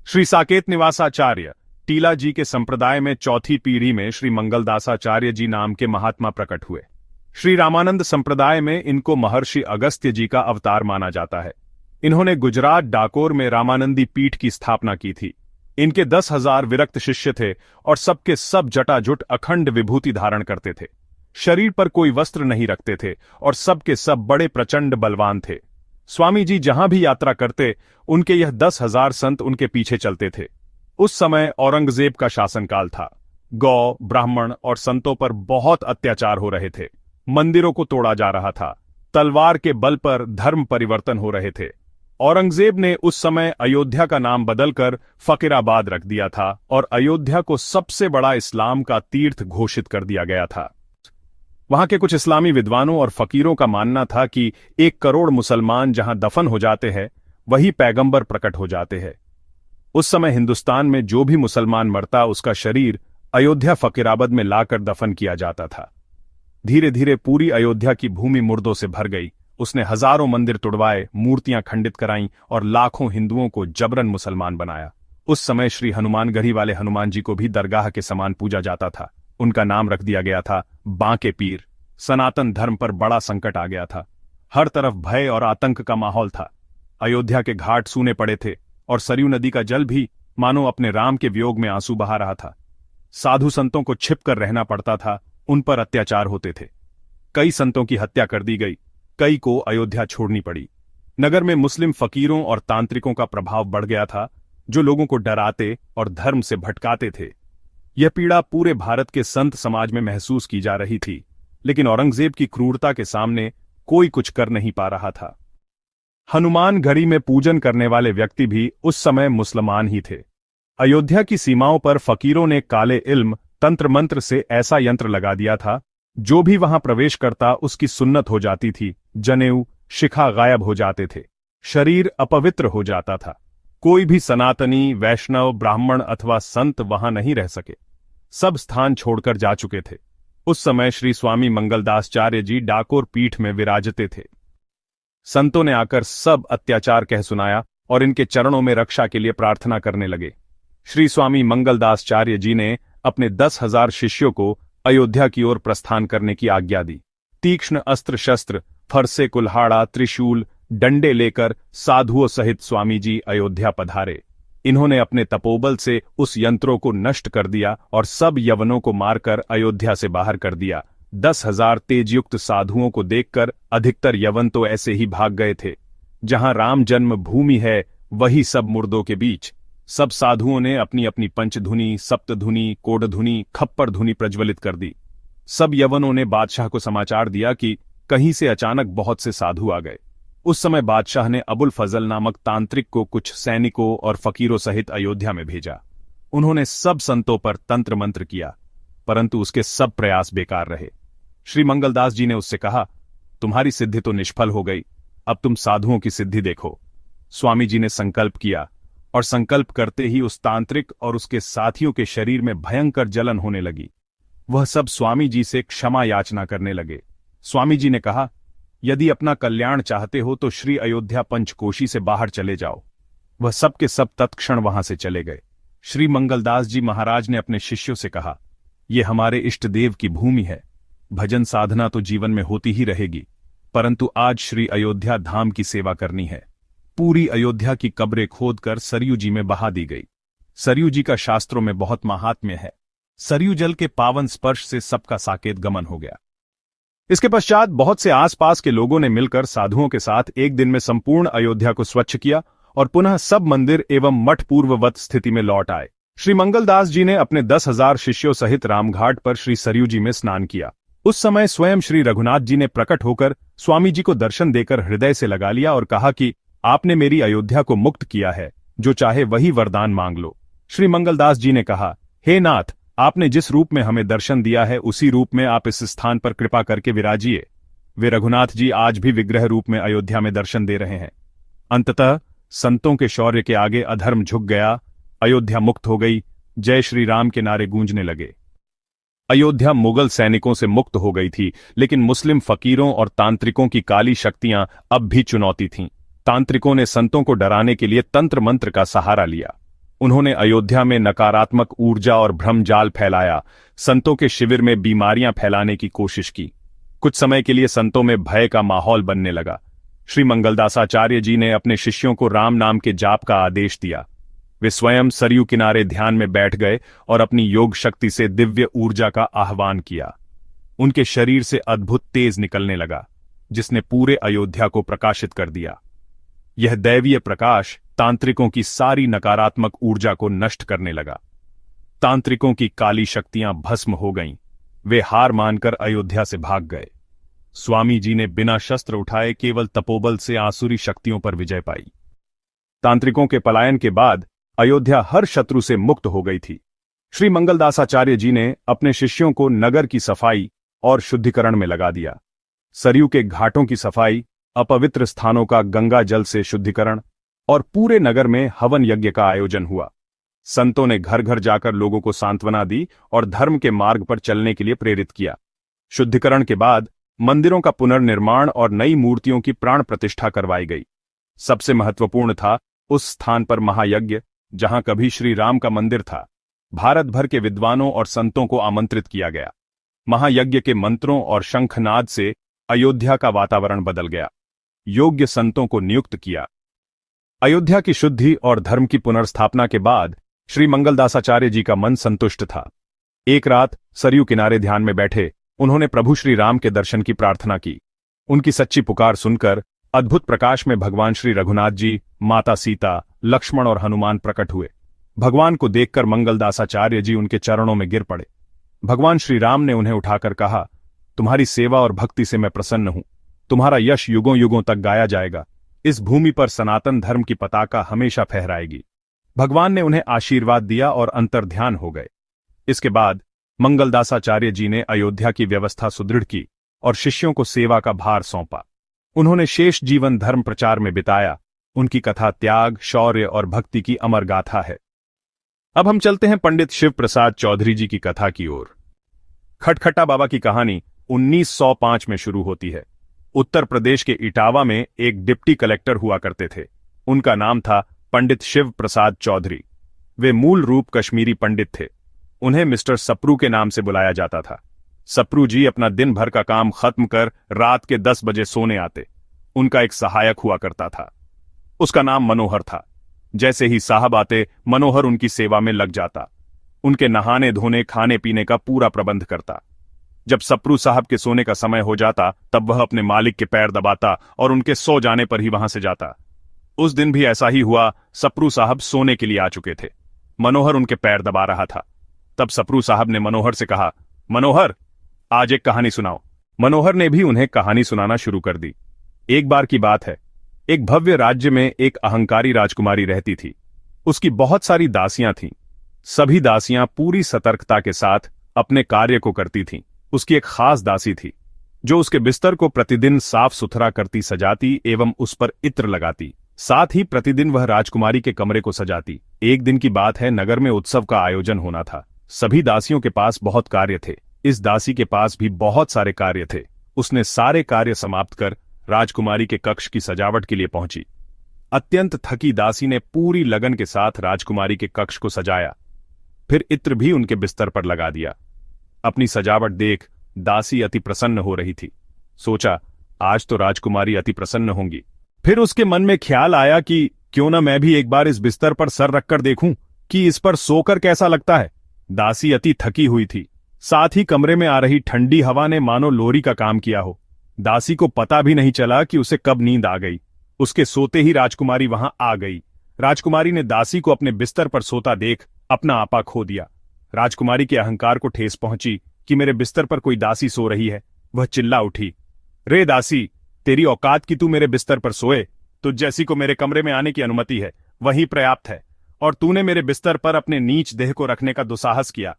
श्री साकेत निवासाचार्य टीला जी के संप्रदाय में चौथी पीढ़ी में श्री मंगलदासाचार्य जी नाम के महात्मा प्रकट हुए। श्री रामानंद संप्रदाय में इनको महर्षि अगस्त्य जी का अवतार माना जाता है। इन्होंने गुजरात डाकोर में रामानंदी पीठ की स्थापना की थी। इनके 10,000 विरक्त शिष्य थे और सबके सब जटाजुट अखंड विभूति धारण करते थे। शरीर पर कोई वस्त्र नहीं रखते थे और सबके सब बड़े प्रचंड बलवान थे। स्वामी जी जहां भी यात्रा करते उनके यह 10,000 संत उनके पीछे चलते थे। उस समय औरंगजेब का शासनकाल था। गौ, ब्राह्मण और संतों पर बहुत अत्याचार हो रहे थे। मंदिरों को तोड़ा जा रहा था। तलवार के बल पर धर्म परिवर्तन हो रहे थे। औरंगजेब ने उस समय अयोध्या का नाम बदलकर फकीराबाद रख दिया था और अयोध्या को सबसे बड़ा इस्लाम का तीर्थ घोषित कर दिया गया था। वहां के कुछ इस्लामी विद्वानों और फकीरों का मानना था कि 1 करोड़ मुसलमान जहां दफन हो जाते हैं वही पैगंबर प्रकट हो जाते हैं। उस समय हिंदुस्तान में जो भी मुसलमान मरता उसका शरीर अयोध्या फकीराबाद में लाकर दफन किया जाता था। धीरे धीरे पूरी अयोध्या की भूमि मुर्दों से भर गई। उसने हजारों मंदिर तुड़वाए, मूर्तियां खंडित कराईं और लाखों हिंदुओं को जबरन मुसलमान बनाया। उस समय श्री हनुमानगढ़ी वाले हनुमान जी को भी दरगाह के समान पूजा जाता था। उनका नाम रख दिया गया था बांके पीर। सनातन धर्म पर बड़ा संकट आ गया था। हर तरफ भय और आतंक का माहौल था। अयोध्या के घाट सूने पड़े थे और सरयू नदी का जल भी मानो अपने राम के वियोग में आंसू बहा रहा था। साधु संतों को छिपकर रहना पड़ता था। उन पर अत्याचार होते थे। कई संतों की हत्या कर दी गई। कई को अयोध्या छोड़नी पड़ी। नगर में मुस्लिम फकीरों और तांत्रिकों का प्रभाव बढ़ गया था, जो लोगों को डराते और धर्म से भटकाते थे। यह पीड़ा पूरे भारत के संत समाज में महसूस की जा रही थी, लेकिन औरंगजेब की क्रूरता के सामने कोई कुछ कर नहीं पा रहा था। हनुमानगढ़ी में पूजन करने वाले व्यक्ति भी उस समय मुसलमान ही थे। अयोध्या की सीमाओं पर फकीरों ने काले इल्म, तंत्र मंत्र से ऐसा यंत्र लगा दिया था, जो भी वहां प्रवेश करता उसकी सुन्नत हो जाती थी। जनेऊ, शिखा गायब हो जाते थे। शरीर अपवित्र हो जाता था। कोई भी सनातनी, वैष्णव, ब्राह्मण अथवा संत वहां नहीं रह सके। सब स्थान छोड़कर जा चुके थे। उस समय श्री स्वामी मंगलदासाचार्य जी डाकोर पीठ में विराजते थे। संतों ने आकर सब अत्याचार कह सुनाया और इनके चरणों में रक्षा के लिए प्रार्थना करने लगे। श्री स्वामी मंगलदासाचार्य जी ने अपने 10,000 शिष्यों को अयोध्या की ओर प्रस्थान करने की आज्ञा दी। तीक्ष्ण अस्त्र शस्त्र, फरसे, कुल्हाड़ा, त्रिशूल, डंडे लेकर साधुओं सहित स्वामी जी अयोध्या पधारे। इन्होंने अपने तपोबल से उस यंत्रों को नष्ट कर दिया और सब यवनों को मारकर अयोध्या से बाहर कर दिया। 10,000 तेजयुक्त साधुओं को देखकर अधिकतर यवन तो ऐसे ही भाग गए थे। जहां राम जन्म भूमि है वही सब मुर्दों के बीच। सब साधुओं ने अपनी अपनी पंचधुनी, सप्तधुनी, कोडधुनी, खप्पर धुनी प्रज्वलित कर दी। सब यवनों ने बादशाह को समाचार दिया कि कहीं से अचानक बहुत से साधु आ गए। उस समय बादशाह ने अबुल फजल नामक तांत्रिक को कुछ सैनिकों और फकीरों सहित अयोध्या में भेजा। उन्होंने सब संतों पर तंत्र मंत्र किया, परंतु उसके सब प्रयास बेकार रहे। श्री मंगलदास जी ने उससे कहा, तुम्हारी सिद्धि तो निष्फल हो गई, अब तुम साधुओं की सिद्धि देखो। स्वामी जी ने संकल्प किया और संकल्प करते ही उस तांत्रिक और उसके साथियों के शरीर में भयंकर जलन होने लगी। वह सब स्वामी जी से क्षमा याचना करने लगे। स्वामी जी ने कहा, यदि अपना कल्याण चाहते हो तो श्री अयोध्या पंचकोशी से बाहर चले जाओ। वह सब के सब तत्क्षण वहां से चले गए। श्री मंगलदास जी महाराज ने अपने शिष्यों से कहा, यह हमारे इष्ट देव की भूमि है। भजन साधना तो जीवन में होती ही रहेगी, परंतु आज श्री अयोध्या धाम की सेवा करनी है। पूरी अयोध्या की कब्रें खोदकर सरयू जी में बहा दी गई। सरयू जी का शास्त्रों में बहुत महात्म्य है। सरयू जल के पावन स्पर्श से सबका साकेत गमन हो गया। इसके पश्चात बहुत से आसपास के लोगों ने मिलकर साधुओं के साथ एक दिन में संपूर्ण अयोध्या को स्वच्छ किया और पुनः सब मंदिर एवं मठ पूर्ववत स्थिति में लौट आए। श्री मंगलदास जी ने अपने 10,000 शिष्यों सहित रामघाट पर श्री सरयू जी में स्नान किया। उस समय स्वयं श्री रघुनाथ जी ने प्रकट होकर स्वामी जी को दर्शन देकर हृदय से लगा लिया और कहा कि आपने मेरी अयोध्या को मुक्त किया है, जो चाहे वही वरदान मांग लो। श्री मंगलदास जी ने कहा, हे नाथ, आपने जिस रूप में हमें दर्शन दिया है उसी रूप में आप इस स्थान पर कृपा करके विराजिए। वे रघुनाथ जी आज भी विग्रह रूप में अयोध्या में दर्शन दे रहे हैं। अंततः संतों के शौर्य के आगे अधर्म झुक गया। अयोध्या मुक्त हो गई। जय श्री राम के नारे गूंजने लगे। अयोध्या मुगल सैनिकों से मुक्त हो गई थी, लेकिन मुस्लिम फकीरों और तांत्रिकों की काली शक्तियां अब भी चुनौती थीं। तांत्रिकों ने संतों को डराने के लिए तंत्र मंत्र का सहारा लिया। उन्होंने अयोध्या में नकारात्मक ऊर्जा और भ्रमजाल फैलाया, संतों के शिविर में बीमारियां फैलाने की कोशिश की। कुछ समय के लिए संतों में भय का माहौल बनने लगा। श्री मंगलदासाचार्य जी ने अपने शिष्यों को राम नाम के जाप का आदेश दिया। वे स्वयं सरयू किनारे ध्यान में बैठ गए और अपनी योग शक्ति से दिव्य ऊर्जा का आह्वान किया। उनके शरीर से अद्भुत तेज निकलने लगा, जिसने पूरे अयोध्या को प्रकाशित कर दिया। यह दैवीय प्रकाश तांत्रिकों की सारी नकारात्मक ऊर्जा को नष्ट करने लगा। तांत्रिकों की काली शक्तियां भस्म हो गईं। वे हार मानकर अयोध्या से भाग गए। स्वामी जी ने बिना शस्त्र उठाए केवल तपोबल से आसुरी शक्तियों पर विजय पाई। तांत्रिकों के पलायन के बाद अयोध्या हर शत्रु से मुक्त हो गई थी। श्री मंगलदासाचार्य जी ने अपने शिष्यों को नगर की सफाई और शुद्धिकरण में लगा दिया। सरयू के घाटों की सफाई, अपवित्र स्थानों का गंगा जल से शुद्धिकरण और पूरे नगर में हवन यज्ञ का आयोजन हुआ। संतों ने घर घर जाकर लोगों को सांत्वना दी और धर्म के मार्ग पर चलने के लिए प्रेरित किया। शुद्धिकरण के बाद मंदिरों का पुनर्निर्माण और नई मूर्तियों की प्राण प्रतिष्ठा करवाई गई। सबसे महत्वपूर्ण था उस स्थान पर महायज्ञ जहां कभी श्री राम का मंदिर था। भारत भर के विद्वानों और संतों को आमंत्रित किया गया। महायज्ञ के मंत्रों और शंखनाद से अयोध्या का वातावरण बदल गया। योग्य संतों को नियुक्त किया। अयोध्या की शुद्धि और धर्म की पुनर्स्थापना के बाद श्री मंगलदासाचार्य जी का मन संतुष्ट था। एक रात सरयू किनारे ध्यान में बैठे उन्होंने प्रभु श्री राम के दर्शन की प्रार्थना की। उनकी सच्ची पुकार सुनकर अद्भुत प्रकाश में भगवान श्री रघुनाथ जी, माता सीता, लक्ष्मण और हनुमान प्रकट हुए। भगवान को देखकर मंगलदासाचार्य जी उनके चरणों में गिर पड़े। भगवान श्री राम ने उन्हें उठाकर कहा, तुम्हारी सेवा और भक्ति से मैं प्रसन्न हूं। तुम्हारा यश युगों युगों तक गाया जाएगा। इस भूमि पर सनातन धर्म की पताका हमेशा फहराएगी। भगवान ने उन्हें आशीर्वाद दिया और अंतर्ध्यान हो गए। इसके बाद मंगलदासाचार्य जी ने अयोध्या की व्यवस्था सुदृढ़ की और शिष्यों को सेवा का भार सौंपा। उन्होंने शेष जीवन धर्म प्रचार में बिताया। उनकी कथा त्याग, शौर्य और भक्ति की अमर गाथा है। अब हम चलते हैं पंडित शिव प्रसाद चौधरी जी की कथा की ओर। खटखटा बाबा की कहानी 1905 में शुरू होती है। उत्तर प्रदेश के इटावा में एक डिप्टी कलेक्टर हुआ करते थे। उनका नाम था पंडित शिव प्रसाद चौधरी। वे मूल रूप कश्मीरी पंडित थे। उन्हें मिस्टर सप्रू के नाम से बुलाया जाता था। सप्रू जी अपना दिन भर का काम खत्म कर रात के 10 बजे सोने आते। उनका एक सहायक हुआ करता था। उसका नाम मनोहर था। जैसे ही साहब आते, मनोहर उनकी सेवा में लग जाता। उनके नहाने धोने, खाने पीने का पूरा प्रबंध करता। जब सप्रू साहब के सोने का समय हो जाता, तब वह अपने मालिक के पैर दबाता और उनके सो जाने पर ही वहां से जाता। उस दिन भी ऐसा ही हुआ। सप्रू साहब सोने के लिए आ चुके थे। मनोहर उनके पैर दबा रहा था। तब सप्रू साहब ने मनोहर से कहा, मनोहर, आज एक कहानी सुनाओ। मनोहर ने भी उन्हें कहानी सुनाना शुरू कर दी। एक बार की बात है, एक भव्य राज्य में एक अहंकारी राजकुमारी रहती थी। उसकी बहुत सारी दासियां थीं। सभी दासियां पूरी सतर्कता के साथ अपने कार्य को करती थीं। उसकी एक खास दासी थी जो उसके बिस्तर को प्रतिदिन साफ सुथरा करती, सजाती एवं उस पर इत्र लगाती। साथ ही प्रतिदिन वह राजकुमारी के कमरे को सजाती। एक दिन की बात है, नगर में उत्सव का आयोजन होना था। सभी दासियों के पास बहुत कार्य थे। इस दासी के पास भी बहुत सारे कार्य थे। उसने सारे कार्य समाप्त कर राजकुमारी के कक्ष की सजावट के लिए पहुंची। अत्यंत थकी दासी ने पूरी लगन के साथ राजकुमारी के कक्ष को सजाया। फिर इत्र भी उनके बिस्तर पर लगा दिया। अपनी सजावट देख दासी अति प्रसन्न हो रही थी। सोचा, आज तो राजकुमारी अति प्रसन्न होंगी। फिर उसके मन में ख्याल आया कि क्यों न मैं भी एक बार इस बिस्तर पर सर रखकर देखूं कि इस पर सोकर कैसा लगता है। दासी अति थकी हुई थी। साथ ही कमरे में आ रही ठंडी हवा ने मानो लोरी का काम किया हो। दासी को पता भी नहीं चला कि उसे कब नींद आ गई। उसके सोते ही राजकुमारी वहां आ गई। राजकुमारी ने दासी को अपने बिस्तर पर सोता देख अपना आपा खो दिया। राजकुमारी के अहंकार को ठेस पहुंची कि मेरे बिस्तर पर कोई दासी सो रही है। वह चिल्ला उठी, रे दासी, तेरी औकात की तू मेरे बिस्तर पर सोए? तुझ जैसी को मेरे कमरे में आने की अनुमति है, वही पर्याप्त है। और तूने मेरे बिस्तर पर अपने नीच देह को रखने का दुस्साहस किया।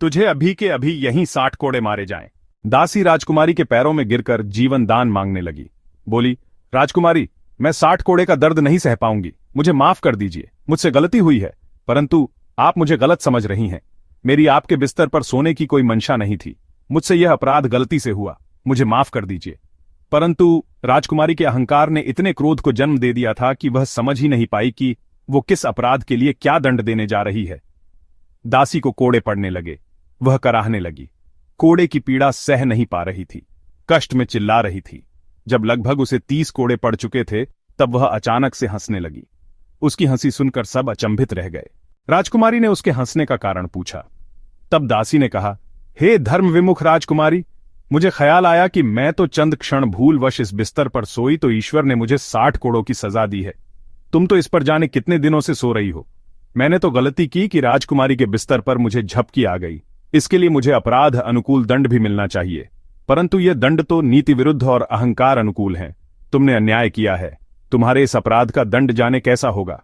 तुझे अभी के अभी यहीं 60 कोड़े मारे जाएं। दासी राजकुमारी के पैरों में गिरकर जीवन दान मांगने लगी। बोली, राजकुमारी, मैं 60 कोड़े का दर्द नहीं सह पाऊंगी। मुझे माफ कर दीजिए। मुझसे गलती हुई है, परंतु आप मुझे गलत समझ रही हैं। मेरी आपके बिस्तर पर सोने की कोई मंशा नहीं थी। मुझसे यह अपराध गलती से हुआ। मुझे माफ कर दीजिए। परंतु राजकुमारी के अहंकार ने इतने क्रोध को जन्म दे दिया था कि वह समझ ही नहीं पाई कि वो किस अपराध के लिए क्या दंड देने जा रही है। दासी को कोड़े पड़ने लगे। वह कराहने लगी। कोड़े की पीड़ा सह नहीं पा रही थी, कष्ट में चिल्ला रही थी। जब लगभग उसे 30 कोड़े पड़ चुके थे तब वह अचानक से हंसने लगी। उसकी हंसी सुनकर सब अचंभित रह गए। राजकुमारी ने उसके हंसने का कारण पूछा। तब दासी ने कहा, हे धर्म विमुख राजकुमारी, मुझे ख्याल आया कि मैं तो चंद क्षण भूलवश इस बिस्तर पर सोई तो ईश्वर ने मुझे 60 कोड़ों की सजा दी है। तुम तो इस पर जाने कितने दिनों से सो रही हो। मैंने तो गलती की कि राजकुमारी के बिस्तर पर मुझे झपकी आ गई। इसके लिए मुझे अपराध अनुकूल दंड भी मिलना चाहिए, परंतु यह दंड तो नीति विरुद्ध और अहंकार अनुकूल है। तुमने अन्याय किया है। तुम्हारे इस अपराध का दंड जाने कैसा होगा।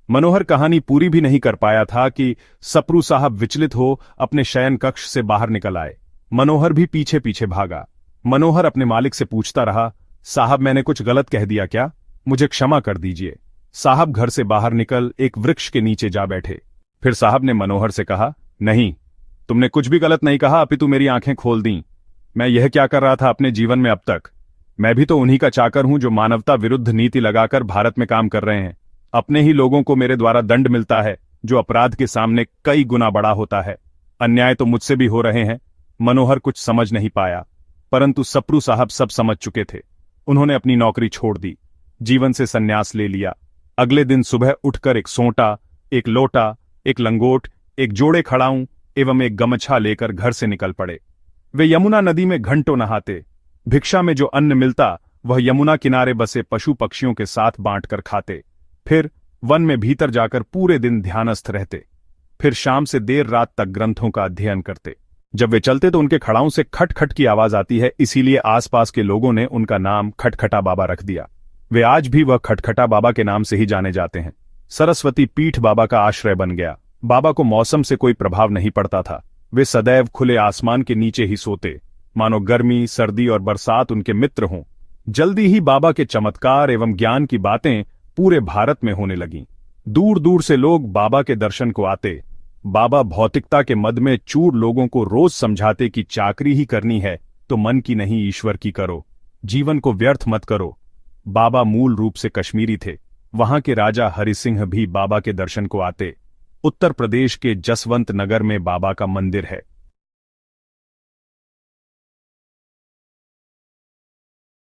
मनोहर कहानी पूरी भी नहीं कर पाया था कि सप्रू साहब विचलित हो अपने शयन कक्ष से बाहर निकल आए। मनोहर भी पीछे पीछे भागा। मनोहर अपने मालिक से पूछता रहा, साहब मैंने कुछ गलत कह दिया क्या? मुझे क्षमा कर दीजिए। साहब घर से बाहर निकल एक वृक्ष के नीचे जा बैठे। फिर साहब ने मनोहर से कहा, नहीं, तुमने कुछ भी गलत नहीं कहा, अपितु मेरी आंखें खोल दी। मैं यह क्या कर रहा था अपने जीवन में अब तक? मैं भी तो उन्हीं का चाकर हूं जो मानवता विरुद्ध नीति लगाकर भारत में काम कर रहे हैं। अपने ही लोगों को मेरे द्वारा दंड मिलता है जो अपराध के सामने कई गुना बड़ा होता है। अन्याय तो मुझसे भी हो रहे हैं। मनोहर कुछ समझ नहीं पाया, परंतु सप्रू साहब सब समझ चुके थे। उन्होंने अपनी नौकरी छोड़ दी, जीवन से संन्यास ले लिया। अगले दिन सुबह उठकर एक सोंटा, एक लोटा, एक लंगोट, एक जोड़े खड़ाऊं एवं एक गमछा लेकर घर से निकल पड़े। वे यमुना नदी में घंटों नहाते। भिक्षा में जो अन्न मिलता वह यमुना किनारे बसे पशु पक्षियों के साथ बांटकर खाते। फिर वन में भीतर जाकर पूरे दिन ध्यानस्थ रहते। फिर शाम से देर रात तक ग्रंथों का अध्ययन करते। जब वे चलते तो उनके खड़ाओं से खटखट की आवाज आती है, इसीलिए आसपास के लोगों ने उनका नाम खटखटा बाबा रख दिया। वे आज भी वह खटखटा बाबा के नाम से ही जाने जाते हैं। सरस्वती पीठ बाबा का आश्रय बन गया। बाबा को मौसम से कोई प्रभाव नहीं पड़ता था। वे सदैव खुले आसमान के नीचे ही सोते, मानो गर्मी, सर्दी और बरसात उनके मित्र हों। जल्दी ही बाबा के चमत्कार एवं ज्ञान की बातें पूरे भारत में होने लगीं। दूर दूर से लोग बाबा के दर्शन को आते। बाबा भौतिकता के मद में चूर लोगों को रोज समझाते कि चाकरी ही करनी है तो मन की नहीं ईश्वर की करो, जीवन को व्यर्थ मत करो। बाबा मूल रूप से कश्मीरी थे। वहां के राजा हरि सिंह भी बाबा के दर्शन को आते। उत्तर प्रदेश के जसवंत नगर में बाबा का मंदिर है।